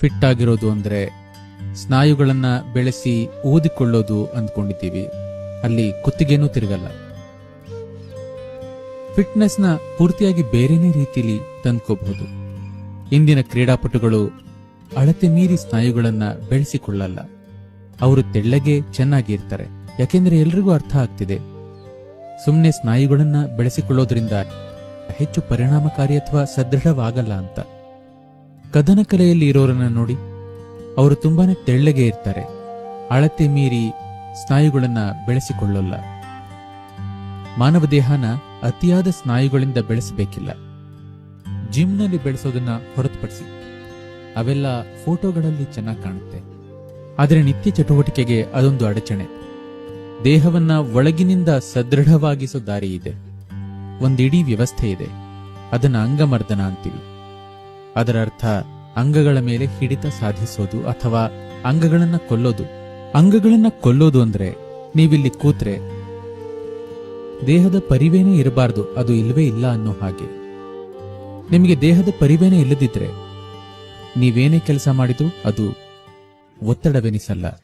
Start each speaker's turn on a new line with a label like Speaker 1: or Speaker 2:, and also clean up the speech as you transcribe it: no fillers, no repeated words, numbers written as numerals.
Speaker 1: Fit ಆಗಿರೋದು ಅಂದ್ರೆ ಸ್ನಾಯುಗಳನ್ನ ಬೆಳೆಸಿ ಊದಿಕೊಳ್ಳೋದು ಅಂದ್ಕೊಂಡಿದ್ದೀವಿ. ಅಲ್ಲಿ ಕುತ್ತಿಗೆನೂ ತಿರುಗಲ್ಲ. ಫಿಟ್ನೆಸ್ನ ಪೂರ್ತಿಯಾಗಿ ಬೇರೆನೇ ರೀತಿಯಲ್ಲಿ ತಂದ್ಕೋಬಹುದು. ಇಂದಿನ ಕ್ರೀಡಾಪಟುಗಳು ಅಳತೆ ಮೀರಿ ಸ್ನಾಯುಗಳನ್ನ ಬೆಳೆಸಿಕೊಳ್ಳಲ್ಲ. ಅವರು ತೆಳ್ಳಗೆ ಚೆನ್ನಾಗಿ ಇರ್ತಾರೆ. ಯಾಕೆಂದ್ರೆ ಎಲ್ರಿಗೂ ಅರ್ಥ ಆಗ್ತಿದೆ, ಸುಮ್ಮನೆ ಸ್ನಾಯುಗಳನ್ನ ಬೆಳೆಸಿಕೊಳ್ಳೋದ್ರಿಂದ ಹೆಚ್ಚು ಪರಿಣಾಮಕಾರಿ ಅಥವಾ ಸದೃಢವಾಗಲ್ಲ ಅಂತ. ಕದನ ಕಲೆಯಲ್ಲಿ ಇರೋರನ್ನ ನೋಡಿ, ಅವರು ತುಂಬಾನೇ ತೆಳ್ಳಗೆ ಇರ್ತಾರೆ. ಅಳತೆ ಮೀರಿ ಸ್ನಾಯುಗಳನ್ನ ಬೆಳೆಸಿಕೊಳ್ಳಲ್ಲ. ಮಾನವ ದೇಹನ ಅತಿಯಾದ ಸ್ನಾಯುಗಳಿಂದ ಬೆಳೆಸಬೇಕಿಲ್ಲ. ಜಿಮ್ನಲ್ಲಿ ಬೆಳೆಸೋದನ್ನ ಹೊರತುಪಡಿಸಿ ಅವೆಲ್ಲ ಫೋಟೋಗಳಲ್ಲಿ ಚೆನ್ನಾಗಿ ಕಾಣುತ್ತೆ. ಆದರೆ ನಿತ್ಯ ಚಟುವಟಿಕೆಗೆ ಅದೊಂದು ಅಡಚಣೆ. ದೇಹವನ್ನ ಒಳಗಿನಿಂದ ಸದೃಢವಾಗಿಸೋ ದಾರಿ ಇದೆ, ಒಂದಿಡೀ ವ್ಯವಸ್ಥೆ ಇದೆ. ಅದನ್ನ ಅಂಗಮರ್ದನ ಅಂತೀವಿ. ಅದರ ಅರ್ಥ ಅಂಗಗಳ ಮೇಲೆ ಹಿಡಿತ ಸಾಧಿಸೋದು ಅಥವಾ ಅಂಗಗಳನ್ನ ಕೊಲ್ಲೋದು. ಅಂಗಗಳನ್ನ ಕೊಲ್ಲೋದು ಅಂದ್ರೆ ನೀವಿಲ್ಲಿ ಕೂತ್ರೆ ದೇಹದ ಪರಿವೇನೇ ಇರಬಾರ್ದು, ಅದು ಇಲ್ಲವೇ ಇಲ್ಲ ಅನ್ನೋ ಹಾಗೆ. ನಿಮಗೆ ದೇಹದ ಪರಿವೇನೇ ಇಲ್ಲದಿದ್ರೆ ನೀವೇನೇ ಕೆಲಸ ಮಾಡಿದ್ರು ಅದು ಒತ್ತಡವೆನಿಸಲ್ಲ.